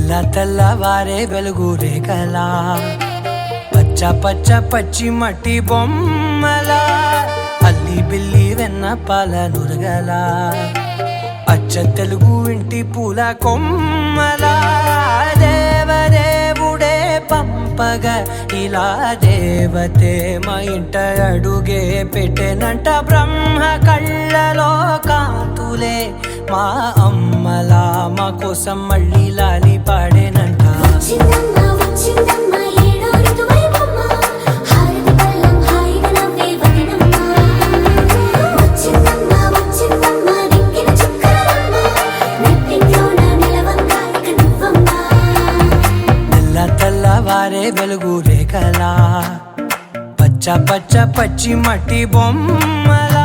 తెల్ల తెల్లవారే వెలుగు రేఖలా పచ్చ పచ్చ పచ్చి మట్టి బొమ్మలా అల్లి బిల్లి వెన్న పాల నురగలా అచ్చ తెలుగు ఇంటి పూల కొమ్మలా దేవదేవుడే పంపగా ఇలా దేవతే మా ఇంట అడుగే పెట్టెనంట బ్రహ్మ కళ్ళలో కాంతులే మా అమ్మలా మా కోసం మళ్ళీ లాలి పాడేనంట తెల్లవారే వెలుగు రేఖలా పచ్చ పచ్చ పచ్చి మట్టి బొమ్మలా